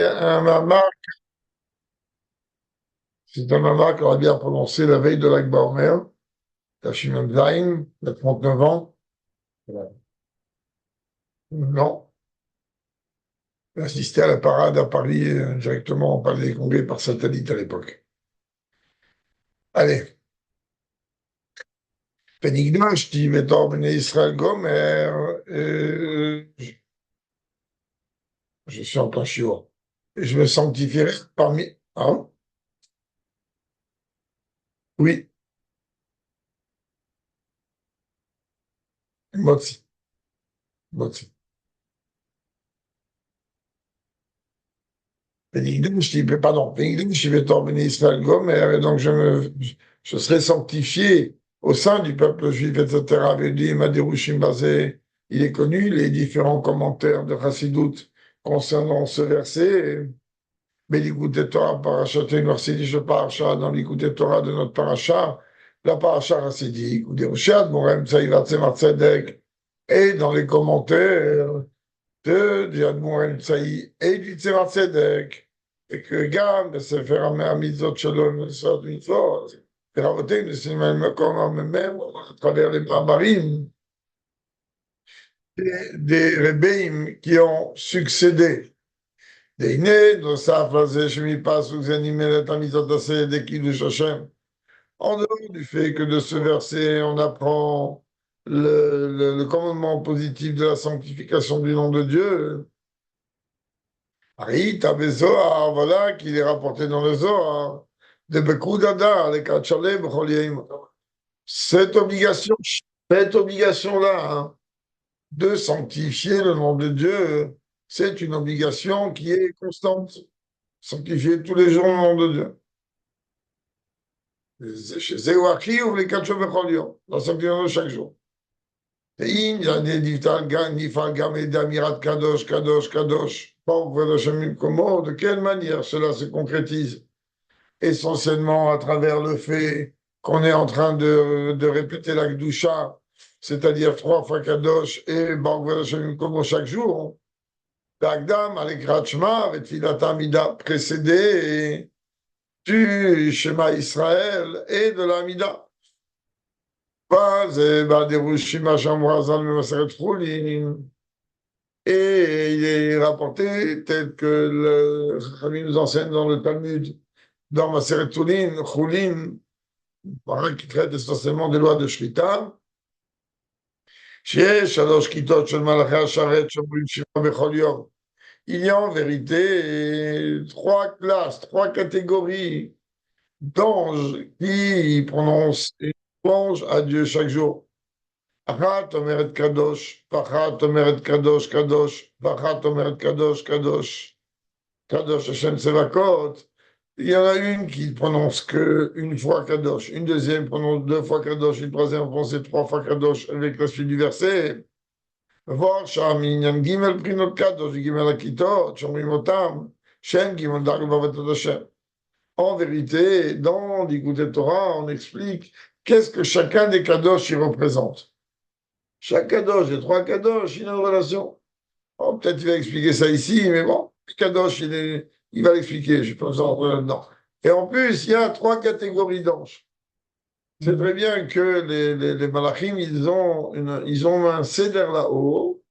Un mamar, c'est un mamar qu'on a bien prononcé la veille de l'Akba Omer, Tashimon Zain, il y a 39 ans. Voilà. Non, j'ai assisté à la parade à Paris, directement au Palais des Congrès par satellite à l'époque. Allez, Penigdashti, Betor Bnei Israël Gomer, je suis en plein shiur. Et je me sanctifierai parmi. Ah, oui, Motsi, Motsi. Pardon, je vais t'emmener Israël Gomer, et donc je serai sanctifié au sein du peuple juif, etc. Vedim, Adirushim Bazé, il est connu, les différents commentaires de Chassidut concernant ce verset. Mais l'écoute Torah, parachat, une verset de parachat, dans l'écoute Torah de notre parachat, la parachat chassidique, ou des Roshad, Morem, Tsaïvat, Tzemar Tzedek, et dans les commentaires du Admor Tsaï et du Tzemar Tzedek, et que Gam, c'est faire un mitzvot shalom, une mitzvot, faire avoter, le cinéma, comme même, à travers les barbarim, des rébéim qui ont succédé. Des nés, de ça, phase, je m'y passe, vous animez la tamizot assez des kiddush Hashem. En dehors du fait que de ce verset, on apprend le commandement positif de la sanctification du nom de Dieu, Ari, t'avais Zohar, voilà, qu'il est rapporté dans le Zohar, de Bekoudada, les Kachalé, Becholiim. Cette obligation, cette obligation-là, hein, de sanctifier le nom de Dieu, c'est une obligation qui est constante. Sanctifier tous les jours le nom de Dieu. Chez Zéouaki ou les Kachalé, Becholiim, la sanctification de chaque jour. Et il y a des Niftal, Nifal, Gamed, Amirat, Kadosh, Kadosh, Kadosh. Pauvre Hashem, comment, de quelle manière cela se concrétise? Essentiellement à travers le fait qu'on est en train de répéter la Gdusha, c'est-à-dire 3 fois Kadosh et Baruch Hashem comme chaque jour. L'Agdam, avec Rachma, avec Filatamida précédé, et du Shema Israël et de l'Amida. Pas, des Rushima Shamrazan, Maseret Choulin. Et il est rapporté, tel que le Chachamim nous enseigne dans le Talmud, dans Maseret Choulin, qui traite essentiellement des lois de Shrita, il y a en vérité 3 classes, 3 catégories d'anges qui prononcent et louange à Dieu chaque jour. Achat omeret kadosh, pachat omeret kadosh, kadosh, pachat omeret kadosh, kadosh, kadosh Hashem Sevakot. Il y en a une qui prononce que une fois Kadosh, une deuxième prononce 2 fois Kadosh, une troisième prononce 3 fois Kadosh avec la suite du verset. Voir Sham Inyan Gimel Prinot Kadosh, Gimel Akitot, Shomrim Otam, Shem Gimel Dark Bavetot Hashem. En vérité, dans l'Écoute Torah, on explique qu'est-ce que chacun des Kadosh y représente. Chaque Kadosh, les 3 Kadosh, il a une relation. Oh, peut-être il va expliquer ça ici, mais bon, Kadosh, il va l'expliquer, je pense en là-dedans. Et en plus, il y a 3 catégories d'anges. C'est très bien que les malachim, ils ont un céder là-haut,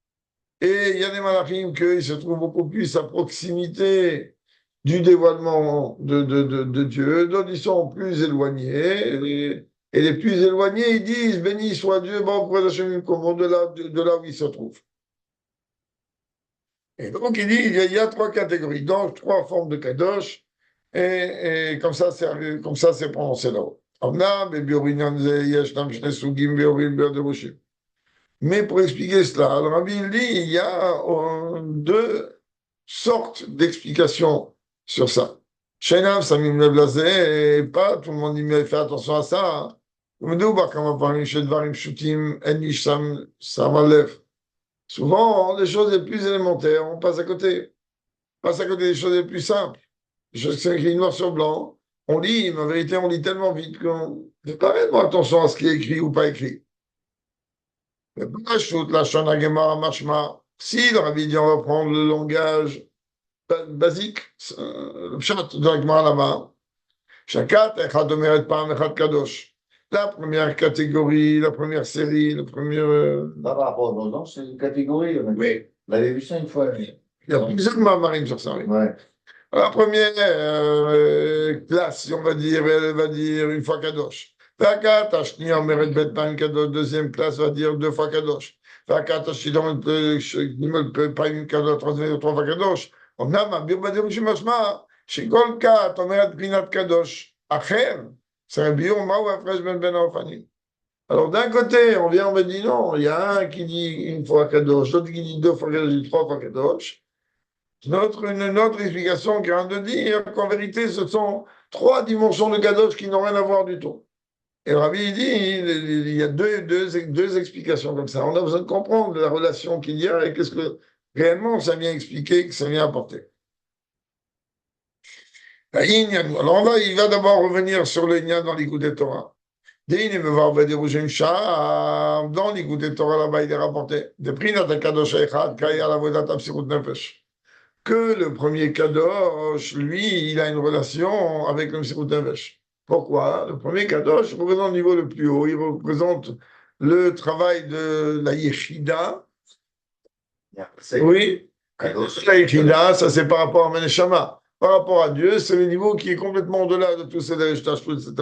et il y a des malachim qui se trouvent beaucoup plus à proximité du dévoilement de Dieu, d'autres ils sont plus éloignés, et les plus éloignés, ils disent, béni soit Dieu, bon, de là où ils se trouvent. Et donc, il dit, il y a 3 catégories d'anges, 3 formes de kadosh, et comme ça, c'est prononcé là-haut. Mais pour expliquer cela, le Rabbi il dit, il y a 2 sortes d'explications sur ça. Shenav, Samim Lev Lazé, et pas tout le monde y met fait attention à ça. Souvent, les choses les plus élémentaires, on passe à côté. On passe à côté des choses les plus simples. Je sais écrit noir sur blanc. On lit, mais en vérité, on lit tellement vite qu'on ne fait pas réellement attention à ce qui est écrit ou pas écrit. Mais pas shoot, la Shana Gemara Mashma. Si le rabbi dit on va prendre le langage basique, le pshat de la Gemara là-bas. Shakat, Echad Omeret Pam, Echad Kadosh. La première catégorie, la première série, le premier. Par rapport aux noms, c'est une catégorie. Oui. On avait vu ça une fois. Il y a plusieurs marines sur ça, oui. Ouais. La première classe, on va dire, elle va dire une fois Kadosh. Vakat, Ashni, Omeret Betpan Kadosh, deuxième classe va dire deux fois Kadosh. Vakat, Ashni, Paim Kadosh, troisième, trois fois Kadosh. אמנם אביר בדיר שמשמע שכל כת אומרת בחינת קדוש אחר, c'est Rabbi Yehuda, מהו ההפרש בין האופנים? Alors d'un côté, on vient, on me dit non, il y a un qui dit une fois Kadosh, l'autre qui dit deux fois Kadosh, trois fois Kadosh. Une autre explication qui vient de dire qu'en vérité, ce sont trois dimensions de Kadosh qui n'ont rien à voir du tout. Et le Rabbi dit, il y a deux explications comme ça. On a besoin de comprendre la relation qu'il y a et qu'est-ce que réellement ça vient expliquer, que ça vient apporter. Alors il va d'abord revenir sur le Inyan dans l'Écoute Torah. Dans l'Écoute Torah, là-bas, il est rapporté que le premier Kadosh, lui, il a une relation avec le Msirut Nefesh. Pourquoi? Le premier Kadosh représente le niveau le plus haut, il représente le travail de la Yechida. Oui, la Yechida, ça c'est par rapport à Meneshama. Par rapport à Dieu, c'est le niveau qui est complètement au-delà de tous ces Dereshtash, etc.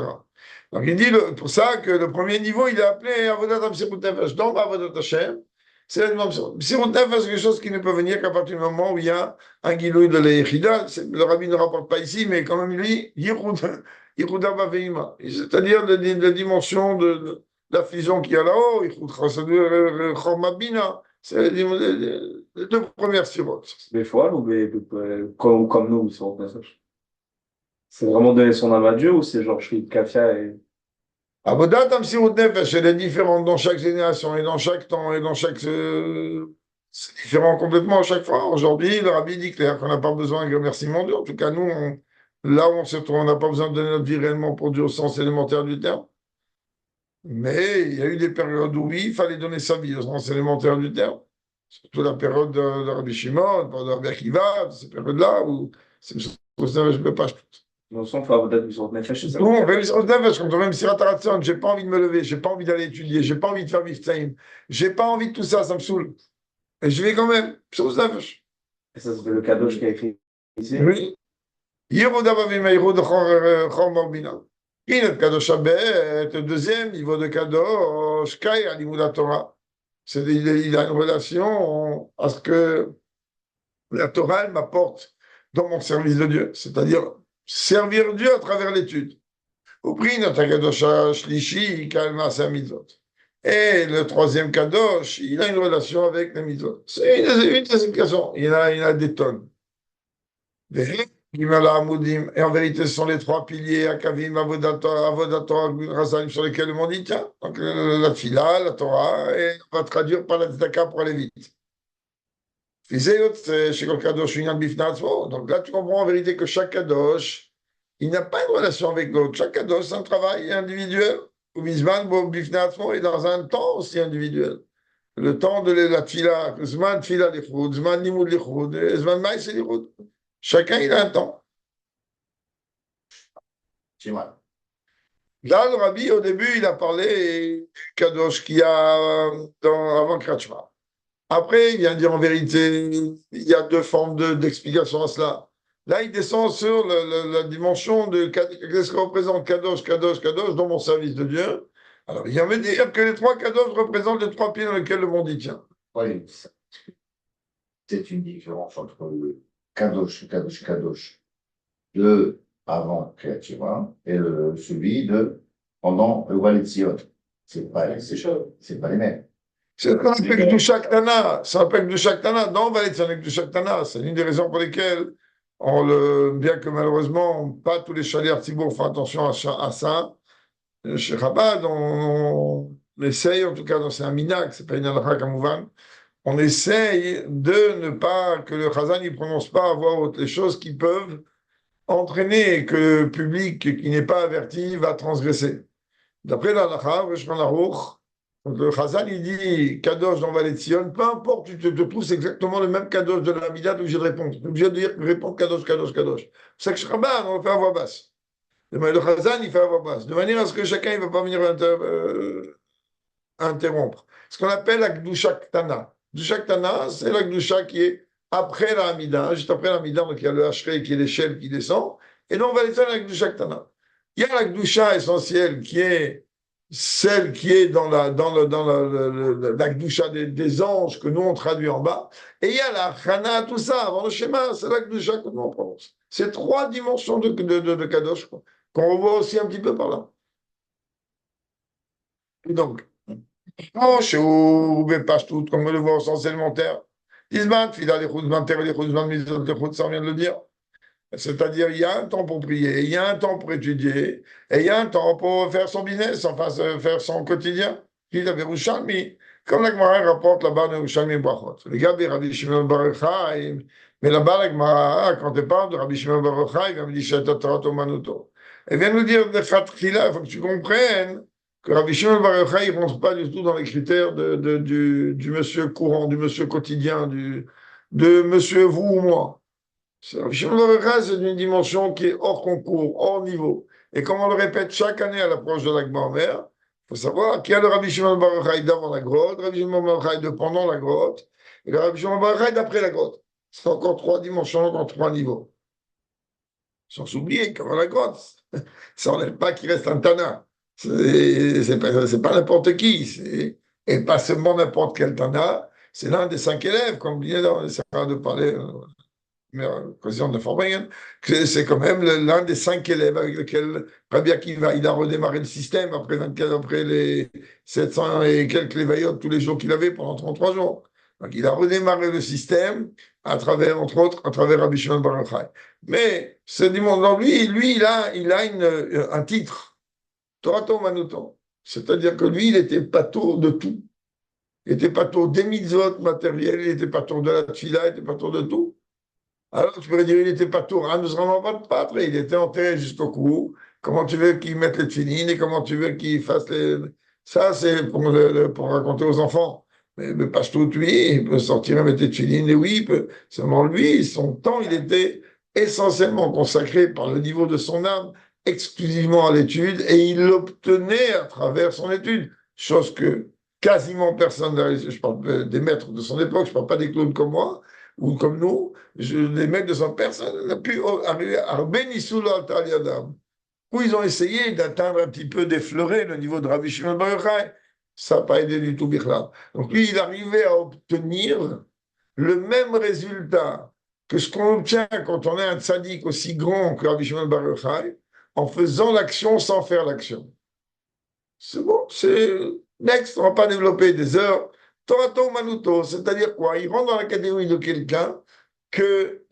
Donc il dit pour ça que le premier niveau, il est appelé Avodat Msirut Nefesh. Donc Avodat Hashem, c'est la dimension. Msirut Nefesh, c'est quelque chose qui ne peut venir qu'à partir du moment où il y a un Gilouï de la Yechida. Le Rabbi ne rapporte pas ici, mais quand même lui, Yichuda Baveima. C'est-à-dire la dimension de la fusion qu'il y a là-haut, Yichud Chormabina. C'est les deux premières sirotes. Des fois, ou comme nous, sur le message. C'est vraiment donner son âme à Dieu ou c'est genre je suis kafia et. Avodat Amsirut Nefesh, elle est différente dans chaque génération et dans chaque temps et dans chaque. C'est différent complètement à chaque fois. Aujourd'hui, le Rabbi dit clair qu'on n'a pas besoin de remerciement Dieu. En tout cas, nous, là où on se trouve, on n'a pas besoin de donner notre vie réellement pour Dieu au sens élémentaire du terme. Mais il y a eu des périodes où oui, il fallait donner sa vie au sens élémentaire du terme. Surtout la période de Rabbi Shimon, de Rabbi Akiva, ces périodes-là où c'est je ne peux pas. Dans le sens, il faut avoir peut-être sur Nefesh, c'est ça? Non, même sur Nefesh, quand on même Sirat Haratson, j'ai pas envie de me lever, j'ai pas envie d'aller étudier, j'ai pas envie de faire Miftaïm, j'ai pas envie de tout ça, ça me saoule. Et je vais quand même, sur Nefesh. Et ça, c'est le Kadosh qui a écrit ici? Oui. Yehuda Bavima, Yehuda Chor Morbina. Il est Kadosh Abed, le deuxième niveau de Kadosh, Kai Alimouda Torah. Il a une relation à ce que la Torah, elle m'apporte dans mon service de Dieu, c'est-à-dire servir Dieu à travers l'étude. Au prix notre Kadosh Shlishi, Kalma Samizot. Et le troisième Kadosh, il a une relation avec les Mitzvot. C'est une des explications. Il y en a des tonnes. Et en vérité, ce sont les trois piliers, Akavim, Avodator, Razalim, sur lesquels le monde y tient. Donc la Tfila, la Torah, et on va traduire par la Tzedaka pour aller vite. Donc là, tu comprends en vérité que chaque Kadosh, il n'a pas une relation avec l'autre. Chaque Kadosh, c'est un travail individuel. Et dans un temps aussi individuel. Le temps de la Tfila, Zman Tfila Lichud, Zman Nimud Lichud, Zman Maïs Lichud. Chacun, il a un temps. C'est mal. Là, le Rabbi, au début, il a parlé Kadosh qu'il y a avant Kratchma. Après, il vient dire en vérité, il y a deux formes d'explication à cela. Là, il descend sur la dimension de qu'est-ce que représente Kadosh, Kadosh, Kadosh dans mon service de Dieu. Alors, il vient me dire que les trois Kadosh représentent les trois pieds dans lesquels le monde y tient. Oui, c'est une différence entre le Kadosh de avant Kriyativa et celui de pendant le Waletzion. C'est pas les mêmes. C'est un aspect de chaque Tana. C'est un aspect de chaque Tana. Dans Valetzion, avec de chaque Tana. C'est l'une des raisons pour lesquelles, bien que malheureusement, pas tous les chalets Artibourg font attention à ça. Chez Chabad, on essaye, en tout cas, c'est un minag, c'est pas une halakha kamouvan, on essaye de ne pas, que le Chazan ne prononce pas à voix haute les choses qui peuvent entraîner que le public qui n'est pas averti va transgresser. D'après la halakha, Le Chazan, il dit Kadosh dans Valet Sion, peu importe, tu te trouves, c'est exactement le même Kadosh de la Mida, tu es obligé de répondre. Tu es obligé de dire, répondre Kadosh, Kadosh, Kadosh. C'est ça que Shabbat, on le fait à voix basse. Le Chazan, il fait à voix basse, de manière à ce que chacun ne va pas venir interrompre. Ce qu'on appelle la Gdusha Ktana. Gdusha Ktana, c'est la Gdusha qui est après la Hamida, juste après la Hamida, donc il y a le Hachrei qui est l'échelle qui descend, et donc on va laisser la Gdusha Ktana. Il y a la Gdusha essentielle qui est celle qui est la Gdusha des anges que nous on traduit en bas, et il y a la Chana, tout ça, avant le schéma, c'est la Gdusha que nous on prononce. C'est trois dimensions de Kadosh qu'on revoit aussi un petit peu par là. Donc, non, שהוא בפשטות, comme on le voit au sens élémentaire. Isman, fila les chuzman ter, les chuzman mizot, les chutz, ça vient de le dire. C'est-à-dire, il y a un temps pour prier, il y a un temps pour étudier, et il y a un temps pour faire son business, enfin, faire son quotidien. Puis il avait Rouchalmi, comme la Gemara rapporte là-bas de Rouchalmi Brachot. Les gars, Rabbi Shimon Bar Yochai, mais là-bas, la Gemara, quand elle parle de Rabbi Shimon Bar Yochai, il va me dire, Sheta Torah Manuto. Elle vient nous dire, de Khatchila, il faut que tu comprennes que Rabbi Shimon Bar Yochai, il ne rentre pas du tout dans les critères du monsieur courant, du monsieur quotidien, de monsieur vous ou moi. Rabbi Shimon Bar Yochai, c'est une dimension qui est hors concours, hors niveau. Et comme on le répète chaque année à l'approche de l'Akba en mer, il faut savoir qu'il y a le Rabbi Shimon Bar Yochai d'avant la grotte, le Rabbi Shimon Bar Yochai de pendant la grotte, et le Rabbi Shimon Bar Yochai d'après la grotte. C'est encore trois dimensions, encore trois niveaux. Sans s'oublier qu'avant la grotte, ça n'enlève pas qu'il reste un Tana. C'est pas n'importe qui. Et pas seulement n'importe quel Tana. C'est l'un des 5 élèves, comme disait, on essaiera de parler, mais président de Forbayen, que c'est quand même l'un des 5 élèves avec lequel Rabbi Akiva, il a redémarré le système après les 700 et quelques lévaillotes tous les jours qu'il avait pendant 33 jours. Donc il a redémarré le système à travers, entre autres, à travers Rabbi Shimon Bar Yochai. Mais ce dimanche, dans lui, il a un titre, Torato Manuto. C'est-à-dire que lui, il était pato de tout. Il était pato des mitzvot matériels, il était pato de la tfila, il était pato de tout. Alors, tu pourrais dire, il n'était pas tout, nous vraiment pas de pâtre, il était enterré jusqu'au cou. Comment tu veux qu'il mette les tefilines et comment tu veux qu'il fasse les. Ça, c'est pour raconter aux enfants. Mais le pastout, lui, il peut sortir et mettre les tefilines, et oui, il peut. Seulement lui, son temps, il était essentiellement consacré par le niveau de son âme exclusivement à l'étude et il l'obtenait à travers son étude. Chose que quasiment personne n'a réussi. Je parle des maîtres de son époque, je ne parle pas des clones comme moi ou comme nous, les mecs de son personne n'a pu arriver à Benissoulo al-Taliadam, où ils ont essayé d'atteindre un petit peu, d'effleurer le niveau de Rabbi Shimon Bar Yochai. Ça n'a pas aidé du tout Bichla. Donc lui, il arrivait à obtenir le même résultat que ce qu'on obtient quand on est un tzaddik aussi grand que Rabbi Shimon Bar Yochai, en faisant l'action sans faire l'action. C'est bon, c'est next, on ne va pas développer des heures. Torato Manuto, c'est-à-dire quoi? Il rentre dans la catégorie de quelqu'un que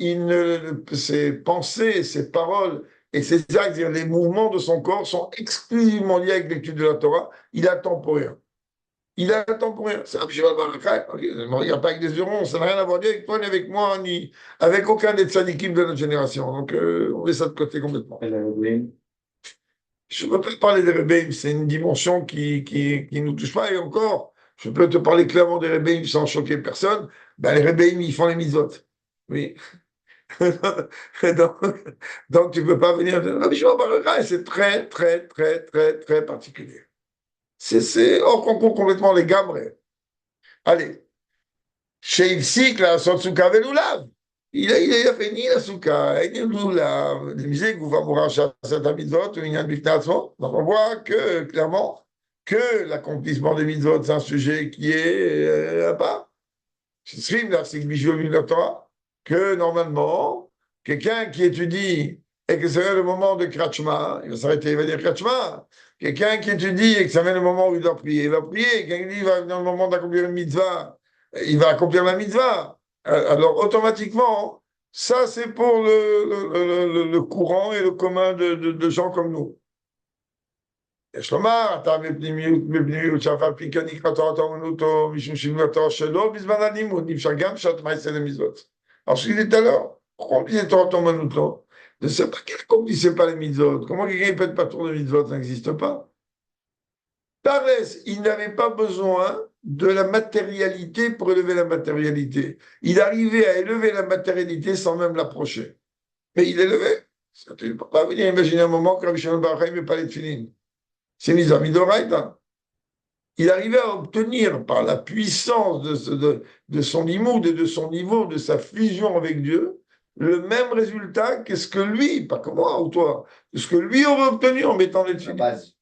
ses pensées, ses paroles et ses actes, c'est-à-dire les mouvements de son corps sont exclusivement liés avec l'étude de la Torah. Il attend pour rien. Il attend pour rien. C'est Rabbi Shimon Bar Yochai. Ne me regarde pas avec des yeux ronds, ça n'a rien à voir ni avec toi, ni avec moi, ni avec aucun des tzadikim de notre génération. Donc, on met ça de côté complètement. Je ne peux pas parler des Rebbeim, c'est une dimension qui nous touche pas. Et encore, je peux te parler clairement des Rebbeim sans choquer personne. Ben, les Rebbeim, ils font les mitzvot. Oui. donc, tu ne peux pas venir. Rabbi Shimon Bar Yochai, c'est très, très, très, très, très particulier. C'est hors concours complètement les gamres. Allez. Chez Ipsik, la Sotsuka Veloulav. Il a fait ni la souka, ni le loulav. Il disait que vous va mourir à cette mitzvot ou une mitzvot. Donc on voit que, clairement, que l'accomplissement des mitzvot, c'est un sujet qui est à part. C'est la Torah, que normalement, quelqu'un qui étudie et que c'est le moment de Kratchma, il va s'arrêter, il va dire Kratchma. Quelqu'un qui étudie et que ça vient le moment où il doit prier, il va prier. Quelqu'un qui dit, il va venir le moment d'accomplir une mitzvah, il va accomplir la mitzvah. Alors, automatiquement, ça, c'est pour le courant et le commun de gens comme nous. יש לומר, אתה בפנימיות שאף על פי כן נקרא תורתו אומנותו, משום שינוי שלו בזמן הלימוד, נפשר גם שעת מעשה למצוות. Alors, je disais tout à l'heure, pourquoi on disait תורתו אומנותו? Ne sait pas qu'il n'accomplissait pas les mitzvot. Comment quelqu'un peut être patron de mitzvot? Ça n'existe pas. Thalès, il n'avait pas besoin de la matérialité pour élever la matérialité. Il arrivait à élever la matérialité sans même l'approcher. Mais il élevait. Tu ne peux pas venir imaginer un moment que Rabbi Shimon Bar Yochai ne met pas les tefilines. C'est mis à Midoraita. Il arrivait à obtenir par la puissance de son limoud et de son niveau, de sa fusion avec Dieu, le même résultat que ce que lui, pas comme moi ou toi, que ce que lui aurait obtenu en mettant les La tefilines. base,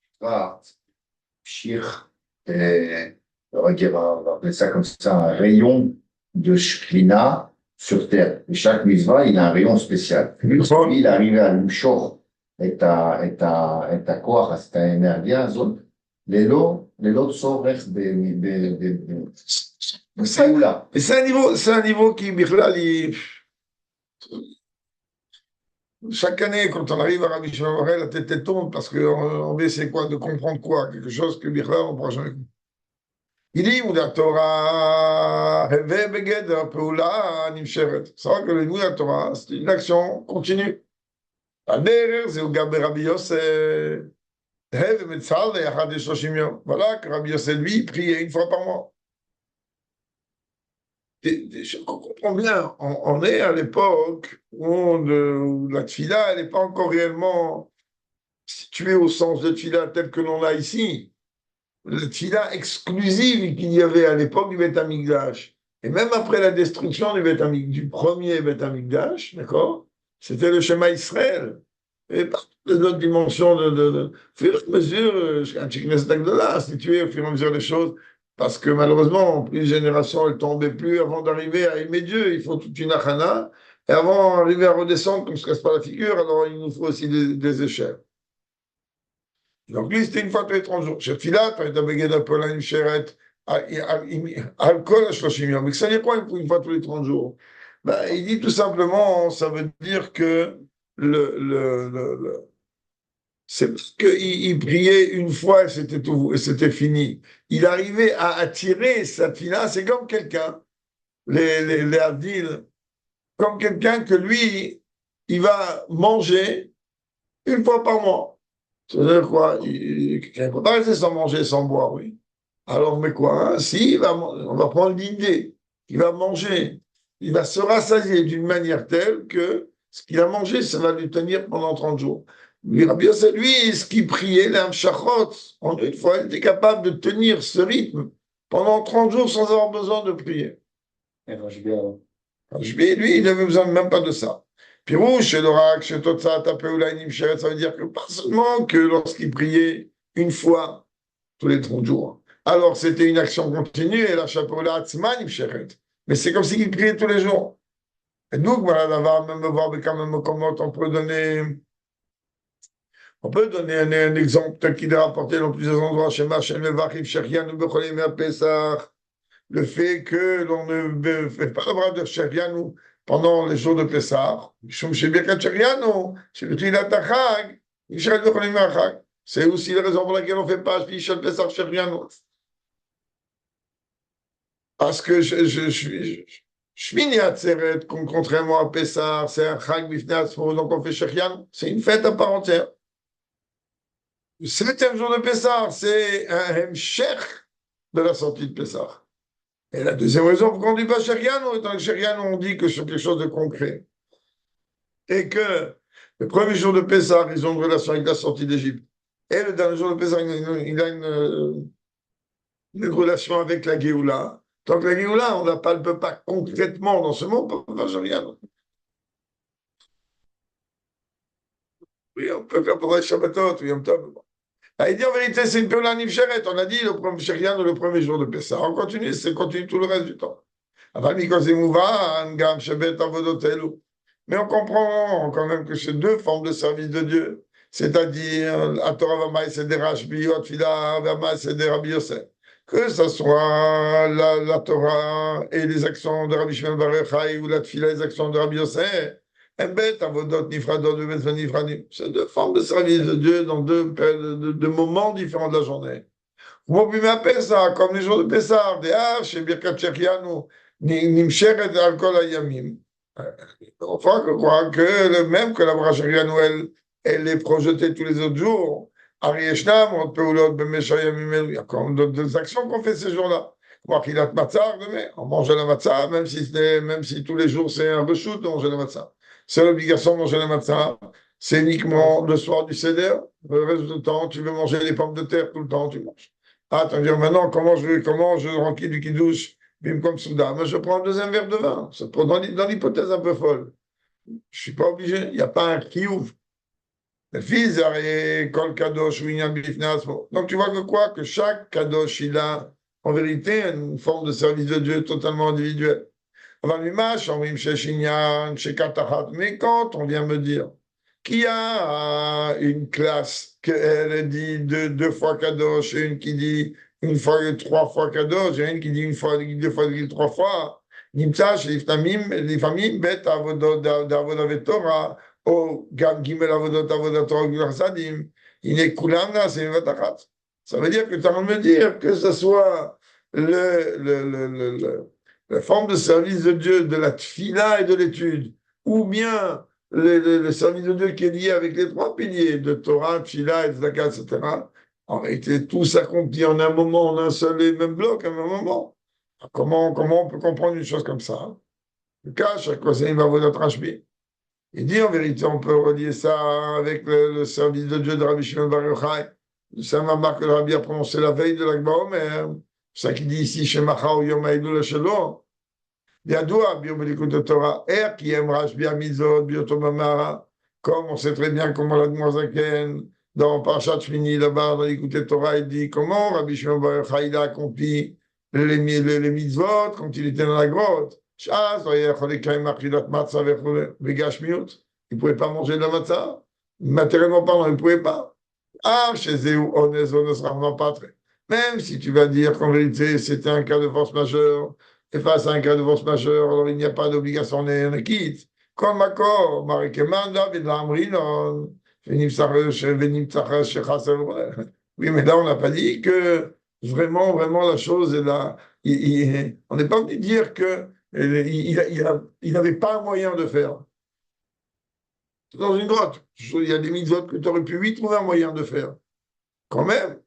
Shir, on va dire, on va appeler ça comme ça, un rayon de Shrina sur terre. Et chaque mitzvah, il a un rayon spécial. Lui, il arrivait à l'Ushor et à quoi, à énergie, les autres sont restés C'est un niveau qui, Bichlal, chaque année, quand on arrive à Rabbi Shimon Bar Yochai, la tête tourne parce qu'on essaie quoi, de comprendre quoi, quelque chose que Bichlal, on ne pourra jamais comprendre. Il dit, la Torah, c'est vrai que le la Torah, c'est une action continue. Voilà que Rabbi Yossé, lui, priait une fois par mois. Je comprends bien, on est à l'époque où la tfila, elle n'est pas encore réellement située au sens de tfila tel que l'on l'a ici. La tfila exclusive qu'il y avait à l'époque du Beth Amikdash. Et même après la destruction du premier Beth Amikdash, d'accord, c'était le schéma Israël. Et par toutes les autres dimensions au fur et à mesure, un Knesset Agdola, situé au fur et à mesure des choses, parce que malheureusement, plus les générations, elles ne tombaient plus avant d'arriver à aimer Dieu. Il faut toute une achana. Et avant d'arriver à redescendre, comme ne se casse pas la figure, alors il nous faut aussi des échelles. Donc lui, c'était une fois tous les 30 jours. Chez Filat, tu as beged Apollon, Sheret, Alcool, Shloshim. Mais ça veut dire quoi une fois tous les 30 jours? Ben, il dit tout simplement, ça veut dire que c'est parce qu'il priait une fois et c'était tout, et c'était fini. Il arrivait à attirer sa fila, c'est comme quelqu'un, les Avdil, comme quelqu'un que lui, il va manger une fois par mois. C'est-à-dire quoi? Il ne peut pas rester sans manger, sans boire, oui. Alors, mais quoi? Hein? Si, on va prendre l'idée. Il va manger. Il va se rassasier d'une manière telle que ce qu'il a mangé, ça va lui tenir pendant 30 jours. Lui, Rabbi Yossé, lui, ce qu'il priait, l'Amshachot, en une fois, il était capable de tenir ce rythme pendant 30 jours sans avoir besoin de prier. Et Rajbir, Lui, il n'avait besoin même pas de ça. Pirouche, chez l'oracle, chez Totsa, Tapeoula, Nimsheret, ça veut dire que pas seulement que lorsqu'il priait une fois tous les 30 jours. Alors, c'était une action continue, et la Chapeoula, Atzma, Nimsheret. Mais c'est comme s'il priait tous les jours. Et donc, voilà, là, va même voir, mais quand même, comment on peut donner un exemple tel qu'il est rapporté dans plusieurs endroits, chez Machem, Mevachim, Sherian, Becholim, Pesach. Le fait que l'on ne fait pas le bras de Sherianou pendant les jours de Pessah, c'est aussi la raison pour laquelle on ne fait pas Pessah Sherianou. Parce que je suis né à Tseret, contrairement à Pessah, c'est un Chag Bifnei Atzmo, donc on fait Sherianou. C'est une fête à part entière. Le 7e jour de Pessah, c'est un Hemshech de la sortie de Pessah. Et la deuxième raison pour qu'on ne dit pas Sherianou, étant que Sherianou, on dit que c'est quelque chose de concret. Et que le premier jour de Pessah, ils ont une relation avec la sortie d'Égypte. Et le dernier jour de Pessah, il a une relation avec la Géoula. Donc la Géoula, on ne palpe pas concrètement dans ce mot, on ne peut pas Sherianou. Oui, on peut faire pendant les Shabbatot, oui, on peut. Il dit en vérité, c'est une Péola Nifsheret. On a dit le premier Sherianou, le premier jour de Pessah. On continue, c'est continue tout le reste du temps. Mais on comprend quand même que c'est deux formes de service de Dieu. C'est-à-dire, la Torah Vama et des Rashbi, Atfila Vama et des Rabbi Yosef. Que ce soit la Torah et les actions de Rabbi Shimon Bar Yochai ou la Tfila et les actions de Rabbi Yosef, c'est deux formes de service de Dieu dans deux moments différents de la journée. Vous pouvez m'appeler ça comme les jours de Pessah, des Arches et Birkat Shechianu. Nimsheret al-Kol Hayamim. Enfin, je crois que même que la Brachérienne, elle est projetée tous les autres jours, Ari Yeshnam, on peut il y a quand même d'autres actions qu'on fait ces jours-là. Moi, qu'il a de matzah, on mange la matzah, même si tous les jours c'est un reshoot de manger la matzah. C'est l'obligation de manger la matzah. C'est uniquement le soir du Seder. Le reste du temps, tu veux manger des pommes de terre tout le temps, tu manges. Ah, tu vas me dire maintenant, comment je remplis du kiddush, bim comme souda. Moi, je prends un deuxième verre de vin. Ça prend dans l'hypothèse un peu folle. Je suis pas obligé. Il n'y a pas un kiouf. Le fils, kol kadosh ou inyan bifnas. Donc, tu vois que quoi? Que chaque kadosh, il a, en vérité, une forme de service de Dieu totalement individuel. Mais quand on vient me dire qu'il y a une classe qu'elle dit deux fois Kadosh, et une qui dit une fois, trois fois Kadosh, et une qui dit une fois, deux fois, trois fois, נמצא שלפעמים בית העבודה ותורה, או גם ג' עבודות עבודת תורה וגמילת חסדים, הנה כולם נעשים בבת אחת. Ça veut dire que tu as envie de me dire que ce soit la forme de service de Dieu, de la tfila et de l'étude, ou bien le service de Dieu qui est lié avec les trois piliers de Torah, tfila et tzedaka, etc. En réalité, tout s'accomplit en un moment, en un seul et même bloc, en un moment. Comment on peut comprendre une chose comme ça? Le cas, chaque fois, c'est une avodat Rashbi. Il dit en vérité, on peut relier ça avec le service de Dieu de Rabbi Shimon Bar Yochai. C'est un marque que le Rabbi a prononcé la veille de l'Akba Omer. C'est ça qu'il dit ici, chez Macha ou Yom Haïdou Shelo. Yadoua, Biobelikut Torah, qui aime Rashbi Amizot, Biotomamara, comme on sait très bien comment l'Admoisaken, dans Parashat Shmini, là-bas, dans l'Écoute Torah, il dit comment Rabbi Shimon Bar Yochai a accompli les mitzvot quand il était dans la grotte. Il ne pouvait pas manger de la matzah. Matériellement parlant, il ne pouvait pas. Ah, chez Zéou, on ne sera vraiment pas très. Même si tu vas dire qu'en vérité, c'était un cas de force majeure, et face à un cas de force majeure, alors il n'y a pas d'obligation, on quitte. Comme accord, Marikemanda, Vidlamrinon, oui, mais là, on n'a pas dit que vraiment, la chose est là. On n'est pas venu dire que il n'avait pas un moyen de faire. Dans une grotte, il y a des mitzvot que tu aurais pu, oui, trouver un moyen de faire. Quand même,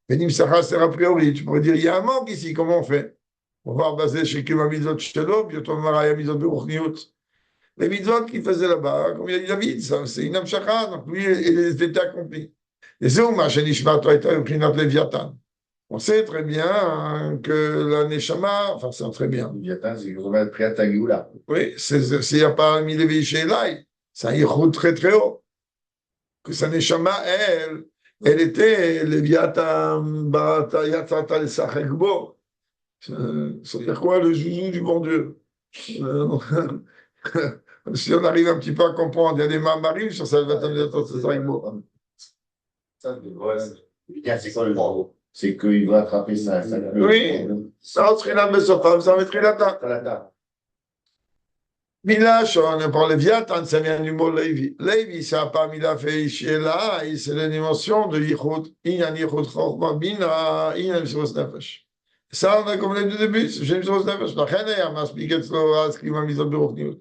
Benim Sachar, c'est a priori. Tu pourrais dire, il y a un manque ici, comment on fait? On va baser chez Kima Mitzvot Shelo, puis on va Mitzvot Beruchniut. Les mitzvot qu'il faisait là-bas, comme il a dit David, c'est une amshakha, donc lui, il était accompli. Et c'est où ma Shenishma, toi, et Prinat Leviathan. On sait très bien que la Neshama, enfin, c'est très bien. Leviathan, c'est le Priat Agioula. Oui, il n'y a pas mis les chez Elai. C'est un yichud très très haut. Que sa Neshama, elle était Leviathan, Barata, Yatzata, le Sachekbo. Ça veut dire quoi, le joujou du bon Dieu? Si on arrive un petit peu à comprendre, il y a des mamarim sur ça, le Sachekbo. C'est quoi le mot? C'est qu'il va attraper ça. Oui, ça entrait là, mais ça mettrait la tête. Milash, on parle de Viatan, ça vient du mot Levi. Levi, ça n'a pas mis la fait chez là, c'est la dimension de Yichud, Inyan Yichud Chorma, Bina, Inyan Mishros Nefesh. Ça, on a comme les deux débuts, j'ai Mishros Nefesh, la Chene, il m'a expliqué ce qu'il m'a mis en Beruchniut.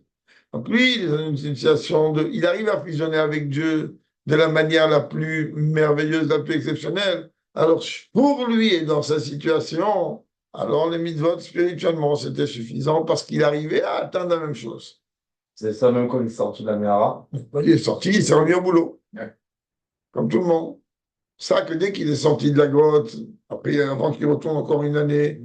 Donc lui, il est dans une situation de. Il arrive à fusionner avec Dieu de la manière la plus merveilleuse, la plus exceptionnelle. Alors, pour lui et dans sa situation, alors les mitzvot spirituellement, c'était suffisant parce qu'il arrivait à atteindre la même chose. C'est ça même quand il est sorti de la Mehara. Il est sorti, il s'est remis au boulot. Ouais. Comme tout le monde. Ça que dès qu'il est sorti de la grotte, après, avant qu'il retourne encore une année,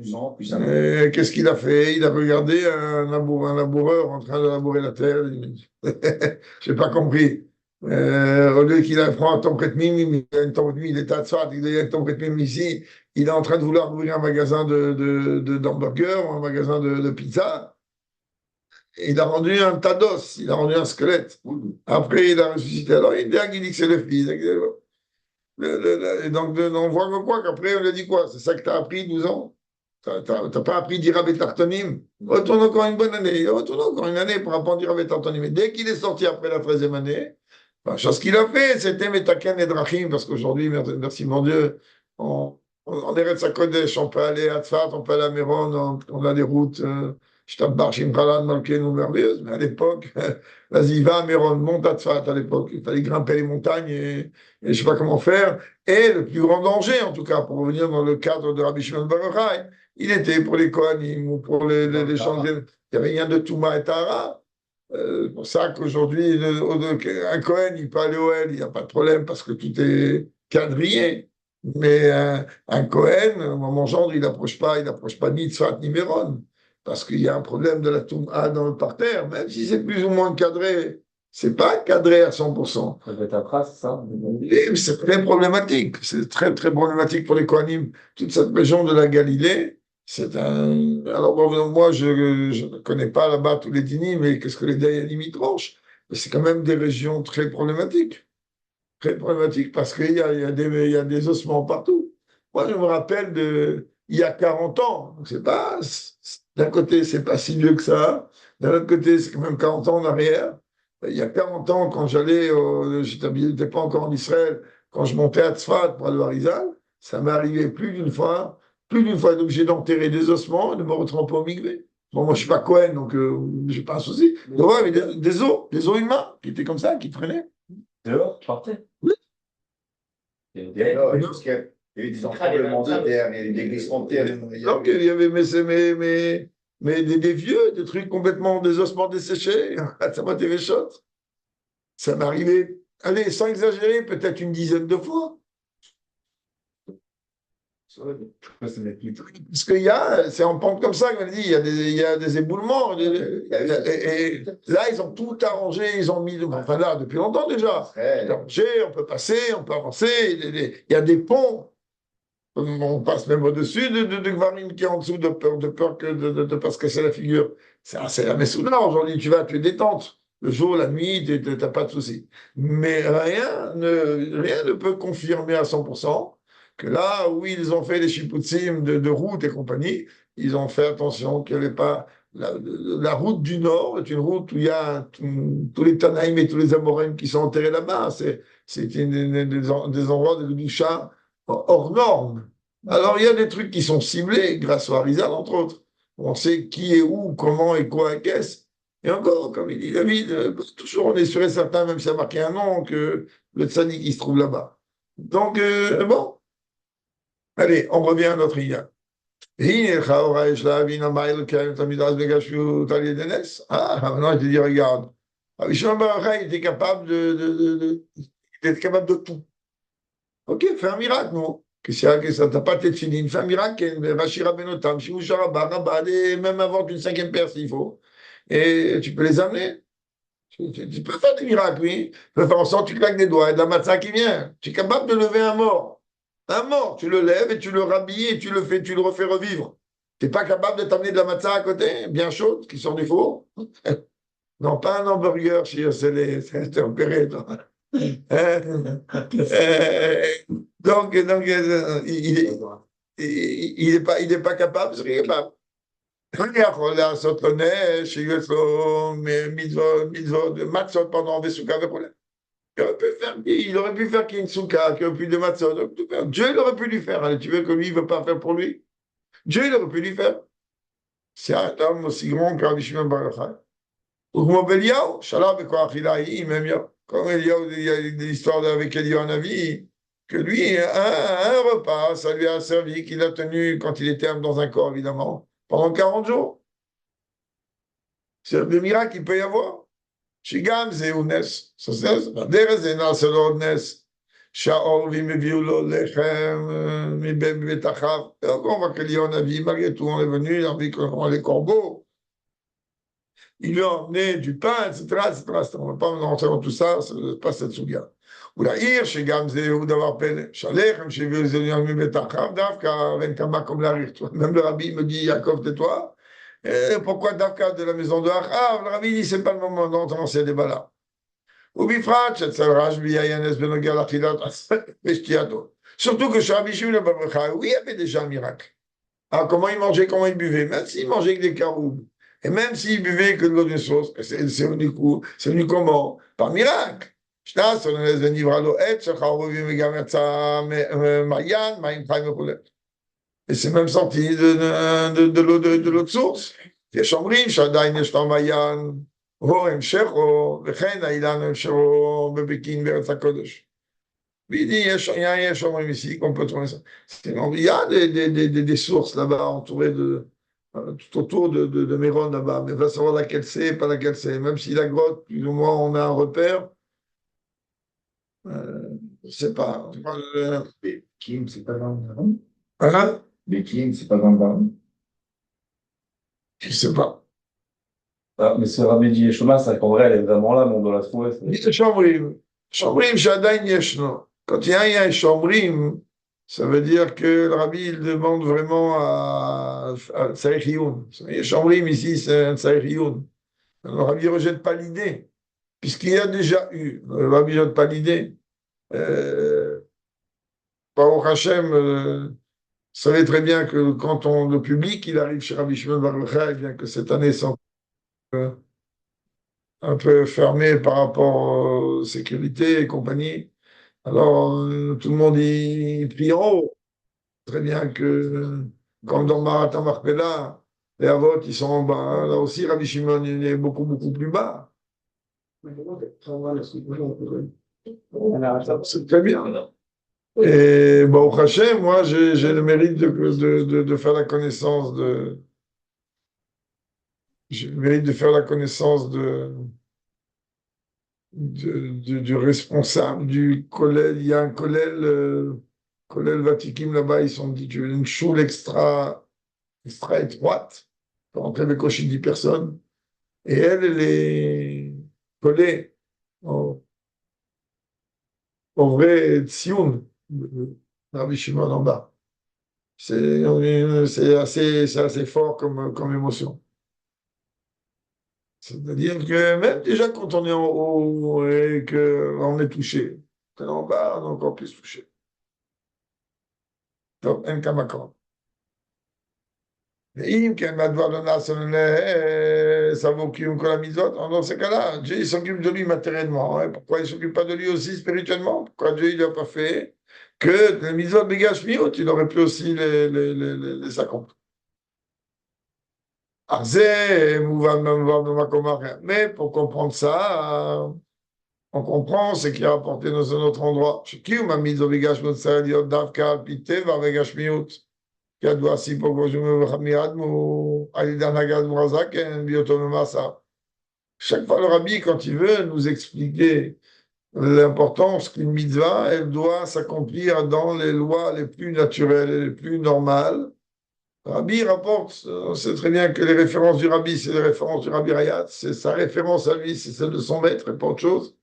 qu'est-ce qu'il a fait? Il a regardé un laboureur en train de labourer la terre. Je n'ai pas compris. Au lieu qu'il prend un tombe il a une tombe il est à Tzfat, il a une tombe ici, il est en train de vouloir ouvrir un magasin d'hamburgers ou un magasin de pizza. Et il a rendu un tas d'os, il a rendu un squelette. Après, il a ressuscité. Alors, il dit que c'est le fils. Et donc, on voit quoi qu'après, on lui a dit quoi? C'est ça que tu as appris 12 ans? Tu n'as pas appris d'Irab et Tartonim? Retourne encore une bonne année. Il retourne encore une année pour apprendre d'Irab et Tartonim. Et dès qu'il est sorti après la 13e année, la chose qu'il a fait, c'était Metaken et Drachim, parce qu'aujourd'hui, merci mon Dieu, on Eretz HaKodesh, on peut aller à Tzfat, on peut aller à Méron, on a des routes je t'abbarre Shimchalad Malkeinu merveilleuse, mais à l'époque, la Ziva, Méron, monte à Tzfat à l'époque. Il fallait grimper les montagnes et je ne sais pas comment faire. Et le plus grand danger, en tout cas, pour revenir dans le cadre de Rabbi Shimon Bar Yochai, il était pour les Kohanim ou pour les gens. Il n'y avait rien de Touma et Tahara. C'est pour ça qu'aujourd'hui, un Cohen, il peut aller au L, il n'y a pas de problème parce que tout est quadrillé. Mais un Cohen, mon gendre, il n'approche pas ni Tzfat ni Méron parce qu'il y a un problème de la Touma dans le parterre, même si c'est plus ou moins cadré. C'est pas cadré à 100%. Ça doit être après, c'est ça? Et c'est très problématique. C'est très, très problématique pour les Kohanim. Toute cette région de la Galilée, c'est un. Alors, bon, moi, je ne connais pas là-bas tous les dîners, mais qu'est-ce que les Dayanim y tranchent? Mais c'est quand même des régions très problématiques. Très problématiques parce qu'il y a des ossements partout. Moi, je me rappelle il y a 40 ans. Donc d'un côté, c'est pas si vieux que ça. D'un autre côté, c'est quand même 40 ans en arrière. Il y a 40 ans, quand j'étais pas encore en Israël, quand je montais à Tzfat pour aller au Harizal, ça m'est arrivé plus d'une fois d'obligé d'enterrer des ossements et de me retremper au mikvé. Bon, moi, je suis pas Cohen, donc j'ai pas un souci. Donc, ouais, mais des os humains qui étaient comme ça, qui traînaient. Dehors, tu partais? Oui. Alors, parce qu'il y a eu des tremblements de terre, il y a eu des glissements de terre. Donc, il y avait mais des vieux, des trucs complètement, des ossements desséchés. Ça m'a été chaud. Ça m'est arrivé, allez, sans exagérer, peut-être une dizaine de fois. Parce c'est en pente comme ça, comme dit, il y a des éboulements. Et là, ils ont tout arrangé, ils ont mis, enfin là, depuis longtemps déjà. Arrangé, on peut passer, on peut avancer. Il y a des ponts. On passe même au-dessus de Gvarim qui est en dessous de peur de pas se casser la figure. C'est la Messoula. Aujourd'hui, tu es détente. Le jour, la nuit, tu n'as pas de souci. Mais rien ne peut confirmer à 100% que là où ils ont fait les chipoutsim de route et compagnie, ils ont fait attention qu'il n'y avait pas. La route du Nord est une route où il y a tous les Tanaïm et tous les Amorim qui sont enterrés là-bas. C'est des endroits de Gdusha hors normes. Alors, il y a des trucs qui sont ciblés grâce au Harizal, entre autres. On sait qui est où, comment et quoi et qu'est-ce. Et encore, comme il dit David, toujours on est sûr et certain, même si ça a marqué un nom, que le tzaddik qui se trouve là-bas. Donc, bon. Allez, on revient à notre idée. Ah, maintenant, je te dis, regarde. Rabbi Shimon Bar Yochai était capable il était capable de tout. Ok, fais un miracle, non? Que ça t'a pas été fini. Fais un miracle, Rashi Rabbenotam, Shimusha Rabba, Rabba, même invente une cinquième paire s'il faut. Et tu peux les amener. Tu peux faire des miracles, oui. Tu peux faire en sorte que tu claques des doigts et de la matzah qui vient. Tu es capable de lever un mort. Un mort, tu le lèves et tu le rhabilles et tu le refais revivre. Tu n'es pas capable de t'amener de la matzah à côté, bien chaude, qui sort du four? Non, pas un hamburger, c'est tempéré. Donc, il est pas capable, c'est capable. Il aurait pu faire qu'il y ait une souka, qu'il n'y aurait plus de matzot. Dieu, il aurait pu lui faire. Allez, tu veux que lui, il ne veut pas faire pour lui? Dieu, il aurait pu lui faire. C'est un homme aussi grand que Rabbi Shimon Bar Yochai. Ou comme Eliyahu, Shalom et Koachilaï, même comme Eliyahu, il y a des histoires avec Eliyahu Navi, que lui, un repas, ça lui a servi, qu'il a tenu quand il était dans un corps, évidemment, pendant 40 jours. C'est des miracles qu'il peut y avoir. שגם זהו נס, הדרך זה נעשה לו נס, שהעורבים הביאו לו לחם מבית אחיו, on voit que Eliyahu Navi, malgré tout, on est venu, on a vu les corbeaux, il lui a emmené du pain, etc. On ne va pas rentrer dans tout ça, c'est pas cette souga. ולעיר שגם זהו דבר פלא, שהלחם שהביאו לזליון מבית אחיו, דווקא ואין כמה comme להעריך. Même le rabbi me dit, Yaakov, tais-toi. Pourquoi Dafka de la maison de Achav? Le rabbi dit c'est pas le moment d'entrer dans ces débats-là. Surtout que chez Rabbi Shimon Bar Yochai, oui, il y avait déjà un miracle. Alors, comment il mangeait, comment il buvait? Même s'il mangeait que des caroubes, et même s'il buvait que de l'eau d'une source, c'est venu comment? Par miracle. Et c'est même sorti de l'eau de source. יש אומרים שעדיין יש לו מעיין, או המשכו, וכן האילן המשכו בבקין בארץ הקודש. Il dit, il y a un ici qu'on peut trouver ça. Il y a des sources là-bas entourées tout autour de Méron là-bas, mais va savoir laquelle c'est, pas laquelle c'est. Même si la grotte, plus ou moins, on a un repère, je ne sais pas. Kim, c'est pas dans le Baron? Hein? Kim, c'est pas dans le Baron? Je ne sais pas. Ah, mais ce Rabbi Yeshua, c'est qu'en vrai, elle est vraiment là, mais on doit la trouver. Shomrim. Shomrim, Shadain Yeshno. Quand il y a un Shomrim, ça veut dire que le Rabbi, il demande vraiment à Tsaïch Youn. Shomrim, ici, c'est un Tsaïch Youn. Le Rabbi ne rejette pas l'idée, puisqu'il y a déjà eu. Le Rabbi ne rejette pas l'idée. Baruch Hashem savait très bien que quand le public, il arrive chez Rabbi Shimon Bar Yochai, bien que cette année c'est un peu fermé par rapport aux sécurités et compagnie, alors tout le monde y prie en haut. Très bien que, comme dans Marat Marpella, les Avot, ils sont en bas. Hein. Là aussi, Rabbi Shimon, il est beaucoup, beaucoup plus bas. C'est très bien. Et Baruch Hashem, moi, j'ai le mérite de faire la connaissance j'ai le mérite de faire la connaissance du responsable du collège. Il y a un collège Vatikim là-bas, ils sont dit, tu veux une choule extra étroite, pour entrer avec aussi 10 personnes. Et elle est collée au vrai Tsioun, Rabbi Shimon en bas. C'est assez fort comme émotion. C'est-à-dire que même déjà quand on est en haut et qu'on est touché, en bas, on est encore plus touché. Donc, un kamakon. ואם כן, מהדבר לא נעשה סבור קיום כל המצוות, dans ces cas-là, Dieu il s'occupe de lui matériellement. Hein. Pourquoi il ne s'occupe pas de lui aussi spirituellement? Pourquoi Dieu il n'a pas fait que les mitzvot bégage miot, il aurait pu aussi les accomplir. Mais pour comprendre ça, on comprend ce qui est rapporté dans un autre endroit. שקיום המצוות בגש מיעוט צריך להיות דווקא על פי טבע וגשמיות. כידוע סיפור גוז'ום וחמידמו על ידי הנהגת מורזקן בהיותו במאסר. Chaque fois, le rabbi, quand il veut nous expliquer l'importance qu'une mitzvah, elle doit s'accomplir dans les lois les plus naturelles et les plus normales. Le rabbi rapporte, on sait très bien que les références du rabbi, c'est les références du rabbi Rayat, c'est sa référence à lui, c'est celle de son maître et pas autre chose.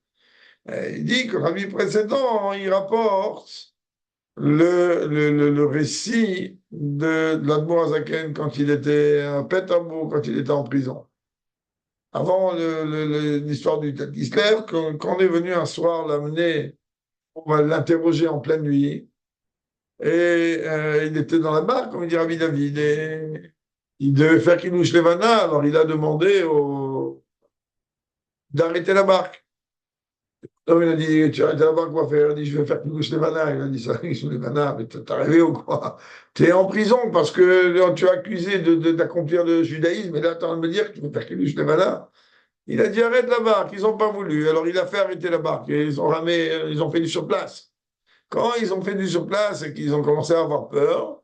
Et il dit que le rabbi précédent, il rapporte le récit de l'Admour Azaken quand il était à Pétambourg, quand il était en prison. Avant l'histoire du Tel Kislev, quand on est venu un soir l'amener, on va l'interroger en pleine nuit, et il était dans la barque, comme il dit Rabbi David, et il devait faire Kiddush Levana, alors il a demandé d'arrêter la barque. Donc il a dit, tu arrêtes la barque, quoi faire? Il a dit, je vais faire Kiddush Levana. Il a dit, ça, Kiddush Levana, mais t'es rêvé ou quoi? T'es en prison parce que tu es accusé d'accomplir le judaïsme, et là, tu es en train de me dire que tu veux faire Kiddush Levana. Il a dit, arrête la barque, ils n'ont pas voulu. Alors il a fait arrêter la barque, et ils ont ramé, ils ont fait du surplace. Quand ils ont fait du surplace et qu'ils ont commencé à avoir peur,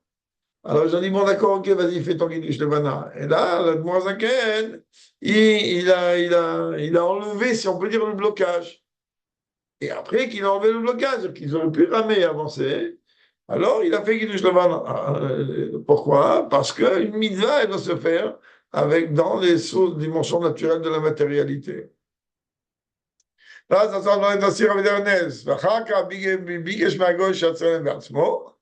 alors ils ont dit, bon d'accord, ok, vas-y, fais ton Kiddush Levana. Et là, l'Admour Zaken, il a enlevé, si on peut dire, le blocage. Et après qu'il a enlevé le blocage, qu'ils auraient pu ramer et avancer, alors il a fait Kiddush Levana. Pourquoi? Parce qu'une mitzvah, elle doit se faire dans les dimensions naturelles de la matérialité. ואז עצר דברים תסיר על ידי הנס, ואחר כך ביקש מהגוי שיצר להם בעצמו,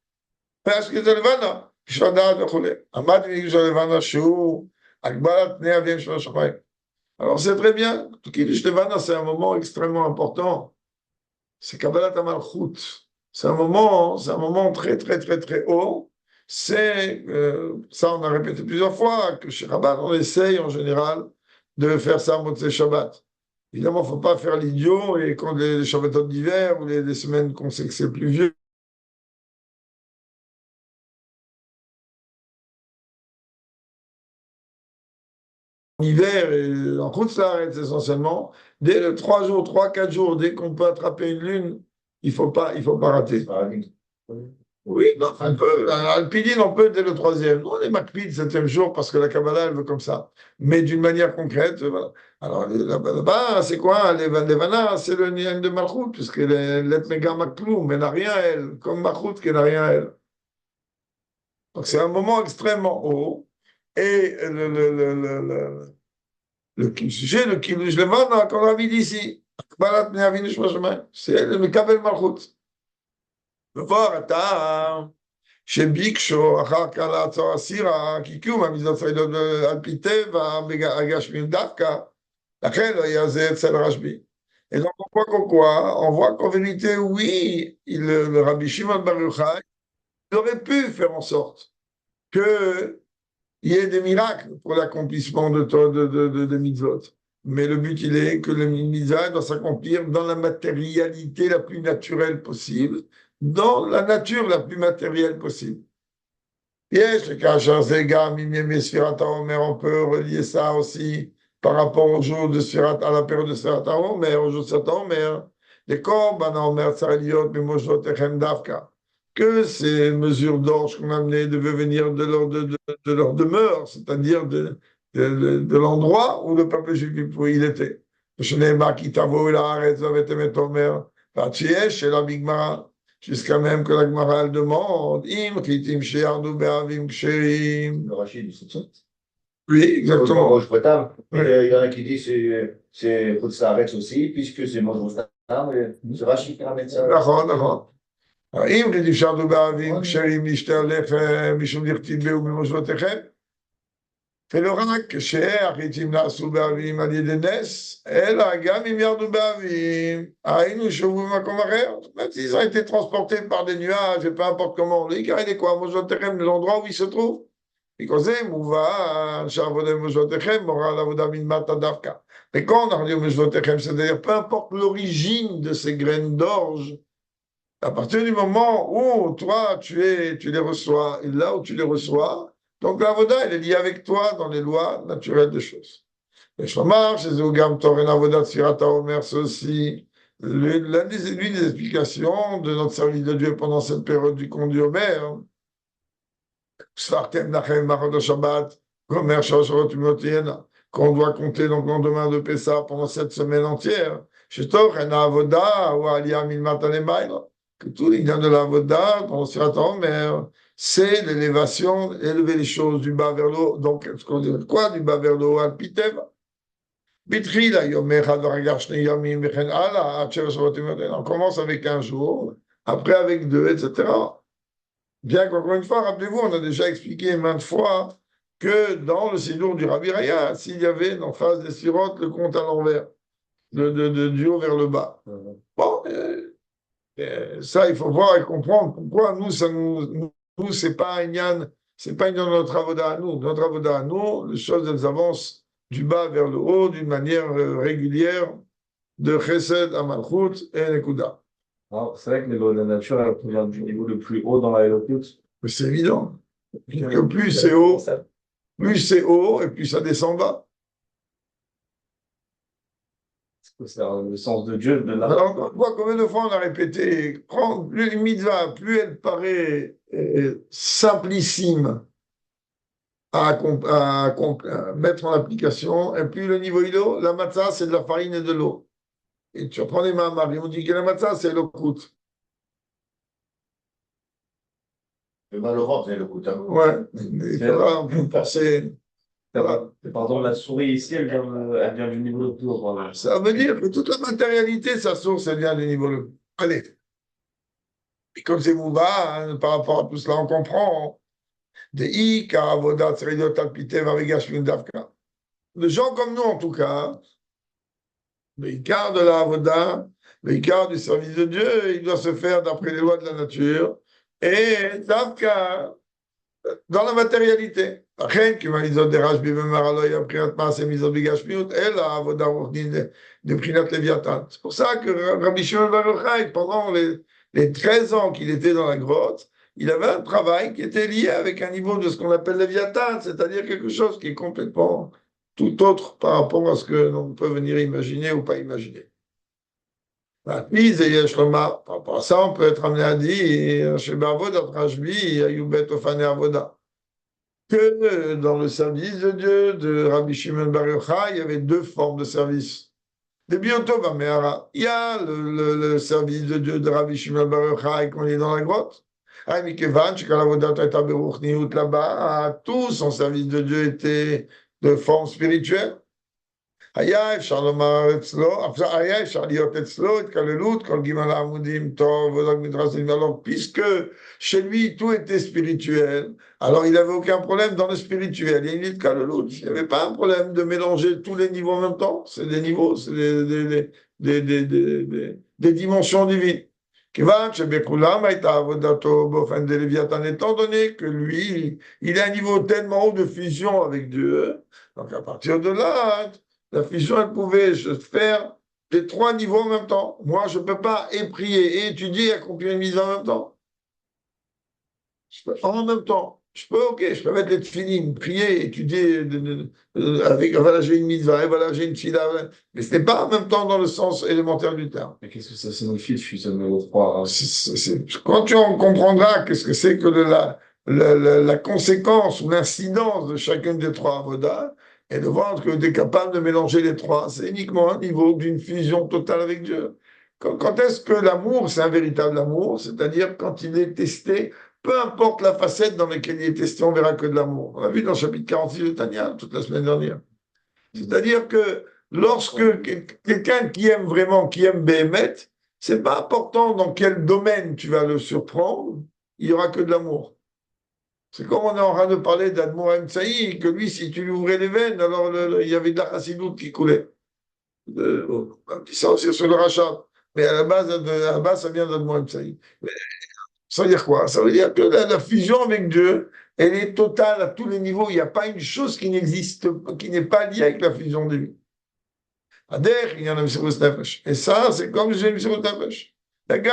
והשקיע את הלבנה, בשביל הדעת וכו'. עמד בקידוש הלבנה שהוא הגבלת פני אביהם של השמיים. Alors c'est très bien, Kiddush Levana, c'est un moment extrêmement important. C'est Kabbalat HaMalchut. C'est un moment très, très, très, très haut. C'est, ça on a répété plusieurs fois, que chez Rabat, on essaye en général de faire ça en Motzei Shabbat. Évidemment, il ne faut pas faire l'idiot, et quand les Shabbatot d'hiver ou les semaines qu'on sait que c'est pluvieux, hiver, et en route s'arrête essentiellement. Dès le 3 jours, 3, 4 jours, dès qu'on peut attraper une lune, il faut pas rater. Oui, non, on peut. Alpidine, on peut dès le troisième. Nous, on est Macpid, le septième jour, parce que la Kabbalah, elle veut comme ça. Mais d'une manière concrète, voilà. Alors, là-bas, c'est quoi? Les Levana, c'est le Nien de Malchut, puisque l'Etmega Makloum, elle n'a rien, elle, comme Malchut, qui n'a rien, elle. Donc, c'est un moment extrêmement haut. Et le sujet, le Kilush Levana, qu'on a vu d'ici, Akbalat Neavinu Shmashman, c'est le Mekabel Malchut. voir, אתה שביקשו אחר כך לעצור אסירה, כי קיום המצוות צריך להיות על פי טבע, הגשמים דווקא, לכן לא יהיה זה אצל רשב"י. Et donc, on voit qu'en vérité, oui, le Rabbi Shimon Bar Yochai, il aurait pu faire en sorte qu'il y ait des miracles pour l'accomplissement de mitzvot. Mais le but, il est que le mitzvah doit s'accomplir dans la matérialité la plus naturelle possible, dans la nature la plus matérielle possible. Yes, le Kachar Zega, Mimim Sfirat HaOmer, on peut relier ça aussi par rapport au jour de Sfirat, à la période de Sfirat HaOmer, au jour de Sfirat HaOmer, les Korban HaOmer, Tsareliot, Mimosot, Echem Davka, que ces mesures d'orge qu'on a amenées devaient venir de leur demeure, c'est-à-dire de l'endroit où le peuple juif où il était. Shnema Kitavo et la Haaretz avait aimé Omer, Fatiesh et la Bigmara. Jusqu'à même que la Gemara elle demande Im Chitim She'ardu Be'avim Ksherim. Le Rachid, c'est ça. Oui, exactement. Moj Potam. Oui. Il y en a qui disent c'est Khutz aussi, puisque c'est Moj Potam. C'est Rachid qui ramène ça. D'accord, d'accord. אם כי תפשרנו באבים כשרים לשתי הלחם משום דכתיבהו במושבותיכם ולא רק כשהחיצים נעשו באבים על ידי נס אלא גם אם ירדו באבים היינו שובו במקום אחר. Même s'ils ont été transportés par des nuages et peu importe comment, l'Ikar il est quoi? Mosvotechem, l'endroit où ils se trouvent. בגלל זה מובן שעבודת מושבותיכם מורה לעבודה מלמטה דווקא. Et quand on a dit מושבותיכם, c'est-à-dire peu importe l'origine de ces graines d'orge, à partir du moment où toi, tu les reçois, et là où tu les reçois, donc la Voda, elle est liée avec toi dans les lois naturelles des choses. Et Shomar, chez Zougam, Toren Avodat, Sfirata Omer, c'est aussi l'une des explications de notre service de Dieu pendant cette période du conduit Omer. Sfartem Nachem, Marod Shabbat, Gomer, Shoshot, Umotiena, qu'on doit compter donc le lendemain de Pessah pendant cette semaine entière. Chez Toren Avoda, ou Aliyah Milmatan Emaïla. Que tout l'idée de la Voda, dans le Sirat HaOmer, c'est l'élévation, élever les choses du bas vers le haut. Donc, ce qu'on dit quoi du bas vers le haut? Al-Piteva. Bitchila, Yomer, Hadaragashne, Yamim, Bechen, Allah, Hacher, Shabbat, on commence avec un jour, après avec deux, etc. Bien qu'encore une fois, rappelez-vous, on a déjà expliqué maintes fois que dans le Sidour du Rabbi Raya, s'il y avait en face des sirotes le compte à l'envers, du haut vers le bas. Bon, ça, il faut voir et comprendre pourquoi nous, c'est pas c'est pas une de notre avoda à nous. Notre avoda à nous, les choses, elles avancent du bas vers le haut d'une manière régulière, de Chesed à Malchut et Nekuda. C'est vrai que la nature, elle provient du niveau le plus haut dans la Elokut. Mais c'est évident. Que plus c'est haut, et plus ça descend bas. C'est le sens de Dieu, de la. Alors, on voit combien de fois on a répété, plus une mitzvah, plus elle paraît simplissime à mettre en application, et plus le niveau est haut, la matzah, c'est de la farine et de l'eau. Et tu reprends les mains, on dit que la matzah, c'est le kout. Le mal au ventre, c'est le coup. Ouais, il faudra penser. Pardon, la souris ici, elle vient du niveau le plus haut. Ça veut dire que toute la matérialité, sa source, elle vient du niveau le plus haut. Allez. Et comme c'est Mouva, hein, par rapport à tout cela, on comprend. Des gens comme nous, en tout cas, l'Ikar de la Avoda, l'Ikar du service de Dieu, il doit se faire d'après les lois de la nature et Davka dans la matérialité. C'est pour ça que Rabbi Shimon Bar Yochai, pendant les 13 ans qu'il était dans la grotte, il avait un travail qui était lié avec un niveau de ce qu'on appelle Léviathan, c'est-à-dire quelque chose qui est complètement tout autre par rapport à ce que l'on peut venir imaginer ou pas imaginer. Par rapport à ça, on peut être amené à dire, chez Bavoda, Rajbi, Ayubet, Ofane Avoda, que dans le service de Dieu de Rabbi Shimon Bar Yochai, il y avait deux formes de service. De Biotov à Mehara, il y a le service de Dieu de Rabbi Shimon Bar Yochai quand il est dans la grotte. Ah, mais Kevan, quand la Vodat était Beruchniut là-bas, tout son service de Dieu était de forme spirituelle. היה אפשר לומר אצלו, היה אפשר להיות אצלו התקללות, כל גימל העמודים טוב, ודק מדרסים, alors puisque chez lui tout était spirituel, alors il n'avait aucun problème dans le spirituel, il y a une התקללות, il n'y avait pas un problème de mélanger tous les niveaux en même temps, c'est des niveaux, c'est des dimensions divines. כיוון שבכולם הייתה עבודתו באופן דלוויתן, étant donné que lui, il a un niveau tellement haut de fusion avec Dieu, donc à partir de là, la fusion, elle pouvait se faire les trois niveaux en même temps. Moi, je ne peux pas et prier, et étudier, et accomplir une mise en même temps. En même temps. Je peux, ok, je peux mettre les tefilines, prier, étudier, avec, voilà, j'ai une mitzvah, et voilà, j'ai une tfila, mais ce n'est pas en même temps dans le sens élémentaire du terme. Mais qu'est-ce que ça signifie de fusionner les trois? Quand tu en comprendras qu'est-ce que c'est que la conséquence ou l'incidence de chacune des trois avodas, et de voir que tu es capable de mélanger les trois, c'est uniquement un niveau d'une fusion totale avec Dieu. Quand est-ce que l'amour, c'est un véritable amour? C'est-à-dire quand il est testé, peu importe la facette dans laquelle il est testé, on verra que de l'amour. On a vu dans le chapitre 46 de Tania, toute la semaine dernière. C'est-à-dire que lorsque quelqu'un qui aime vraiment, qui aime Béhémet, c'est pas important dans quel domaine tu vas le surprendre, il y aura que de l'amour. C'est comme on est en train de parler d'Admour Emsaï, que lui, si tu lui ouvrais les veines, alors il y avait de la chassidoute qui coulait. On dit ça aussi sur le rachat. Mais à la base, ça vient d'Admour Emsaï. Ça veut dire quoi? Ça veut dire que la fusion avec Dieu, elle est totale à tous les niveaux. Il n'y a pas une chose qui n'existe, qui n'est pas liée avec la fusion des vies. Adher, il y en a Messirus Nefesh. Et ça, c'est comme j'ai Messirus Nefesh. C'est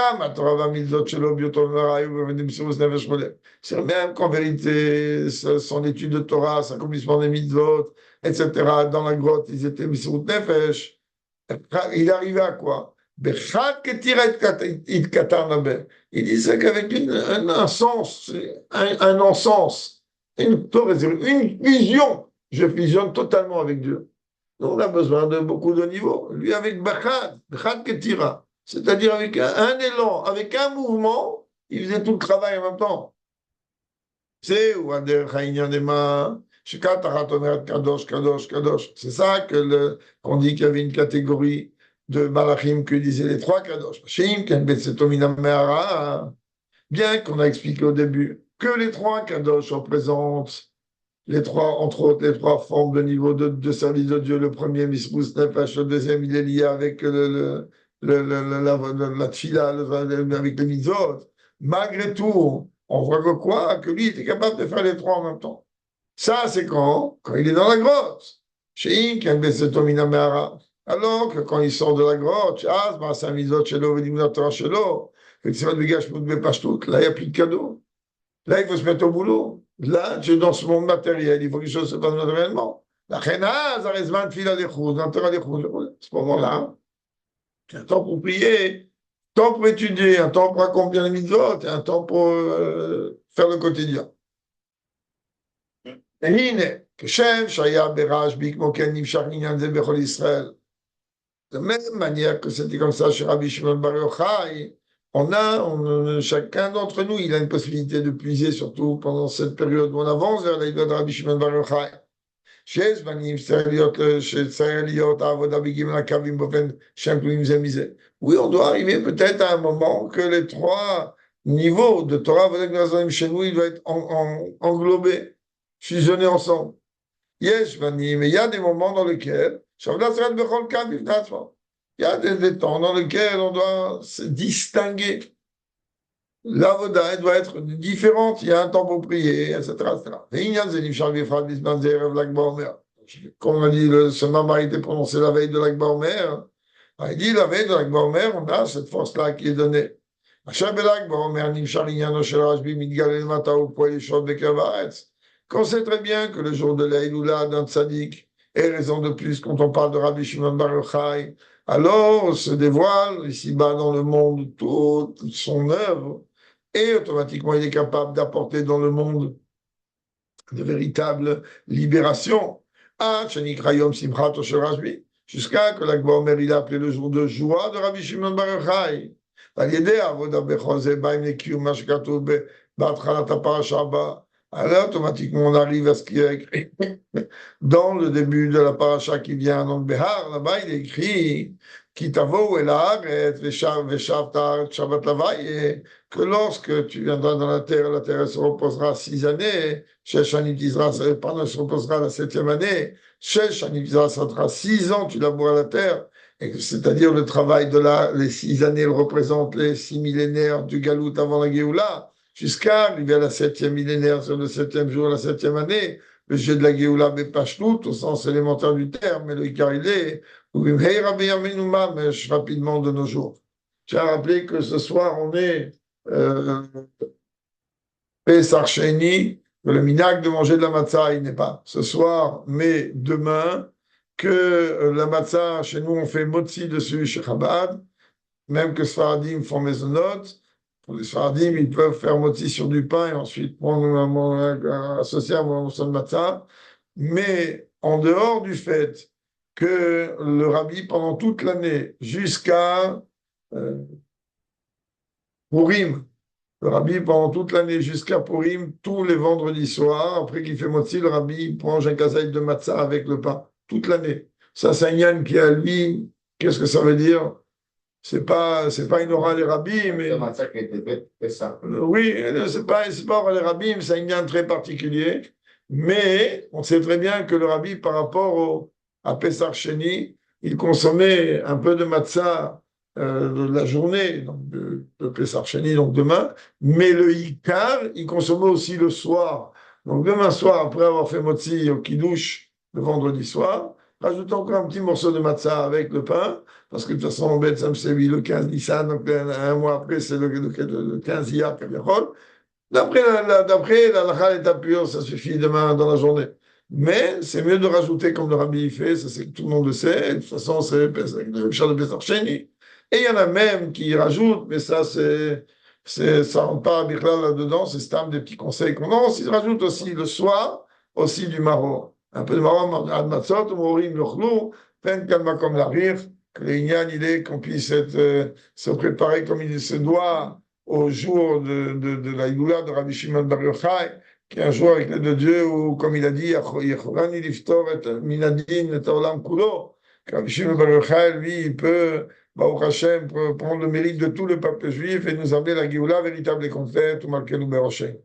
même qu'en vérité, son étude de Torah, son accomplissement des mitzvot, etc., dans la grotte, ils étaient Messirut Nefesh. Il arrivait à quoi? Il disait qu'avec un sens, un encens, une fusion, je fusionne totalement avec Dieu. Donc on a besoin de beaucoup de niveaux. Lui avec Bachad Ketira. C'est-à-dire avec un élan, avec un mouvement, il faisait tout le travail en même temps. C'est ça qu'on dit qu'il y avait une catégorie de malachim que disaient les trois kadosh. Bien qu'on a expliqué au début que les trois kadosh représentent les trois, entre autres, les trois formes de niveau de service de Dieu. Le premier, Misrus Nefesh, le deuxième, il est lié avec la tfila, avec les mitzvot. Malgré tout, on voit que quoi? Que lui, il était capable de faire les trois en même temps. Ça, c'est quand il est dans la grotte. Chez Im, alors que quand il sort de la grotte, là, il n'y a plus de cadeau. Là, il faut se mettre au boulot. Là, tu es dans ce monde matériel, il faut que les choses se passent matériellement. La chena, ça reste 20 fil à des choses, à ce moment-là, un temps pour prier, un temps pour étudier, un temps pour accomplir les mitzvot, et un temps pour faire le quotidien. Et hine, כשם שהיה ברשב"י, כמו כן נמשך עניין זה בכל ישראל. De même manière que c'était comme ça chez Rabbi Shimon Bar Yochai, chacun d'entre nous, il a une possibilité de puiser, surtout pendant cette période où on avance vers la de Rabbi Shimon Bar Yochai. Oui, on doit arriver peut-être à un moment que les trois niveaux de Torah chez nous, ils doivent être englobés, fusionnés ensemble. Mais il y a des moments dans lesquels il y a des temps dans lesquels on doit se distinguer. L'avoda, elle doit être différente. Il y a un temps pour prier, etc. Comme on a dit, ce maman a été prononcé la veille de l'Akba Omer. Il dit la veille de l'Akba Omer, on a cette force-là qui est donnée. Qu'on sait très bien que le jour de l'Aïloula d'un tzaddik Et raison de plus, quand on parle de Rabbi Shimon Bar Yochai, alors se dévoile ici-bas dans le monde toute son œuvre, et automatiquement il est capable d'apporter dans le monde de véritable libération. Ah, Shanikra Yom Simchat Shel Rashbi, jusqu'à que l'Akba Omer il a appelé le jour de joie de Rabbi Shimon Bar Yochai. Alors, automatiquement, on arrive à ce qui est écrit dans le début de la paracha qui vient. Donc, Behar, là-bas, il est écrit Kitavo el haaret veshavta Shabbat lavaye, que lorsque tu viendras dans la terre se reposera 6 années. Shesh Anit Israël, se reposera la 7e année. Shesh Anit Israël, ça sera 6 ans, tu labouras la terre. C'est-à-dire le travail de les 6 années représente les 6 millénaires du Galout avant la Géoula, jusqu'à arriver à la 7e millénaire, sur le 7e jour, la 7e année. Le jeu de la Géoula, Bepashlut, au sens élémentaire du terme, mais le Icar, il est, rapidement de nos jours. J'ai rappelé que ce soir, on est Pesach Sheni, que le minag de manger de la matzah, il n'est pas ce soir, mais demain, que la matzah, chez nous, on fait motzi dessus chez Chabad, même que Sfaradim font maisonnot. Pour les Sfaradim, ils peuvent faire motzi sur du pain et ensuite associer à un morceau de matzah. Mais en dehors du fait que le rabbi, pendant toute l'année, jusqu'à Purim, le rabbi, pendant toute l'année, jusqu'à Purim, tous les vendredis soirs, après qu'il fait motzi, le rabbi mange un kazaï de matzah avec le pain, toute l'année. Ça, c'est un yann qui a lui, qu'est-ce que ça veut dire? C'est pas une aura des rabbis, mais. Oui, c'est pas aura des rabbis, mais c'est un yann très particulier. Mais on sait très bien que le rabbi, par rapport à Pesach Sheni, il consommait un peu de matzah de la journée, donc de Pesach Sheni, donc demain, mais le Ikar, il consommait aussi le soir. Donc demain soir, après avoir fait motzi au Kiddush le vendredi soir, rajoute encore un petit morceau de matzah avec le pain, parce que de toute façon, Bet Samsevi, le 15 Nissan, donc un mois après, c'est le 15 Iyar, Kaviachol. D'après la halakha l'état pur, ça suffit demain dans la journée. Mais c'est mieux de rajouter comme le rabbi fait, ça c'est que tout le monde le sait. De toute façon, c'est le char de Pesach Sheni. Et il y en a même qui rajoutent, mais ça ça rentre pas Bichlal là-dedans, c'est stam des petits conseils qu'on a. Ils rajoutent aussi le soir, aussi du maror. Un peu de maror, ad matzot, morim yochlou, pen kalma comme la rire, que les ignan, il est qu'on puisse se préparer comme il se doit au jour de la Igoula de Rabbi Shimon Bar Yochai, qui est un jour avec l'aide de Dieu où, comme il a dit, Yecholani liftor et minadin et olam kulo. Rabbi Shimon Bar Yochai, lui, il peut, Baruch Hashem, prendre le mérite de tout le peuple juif et nous amener la Géoula véritable et complète, ou Malkeinu Beroshem.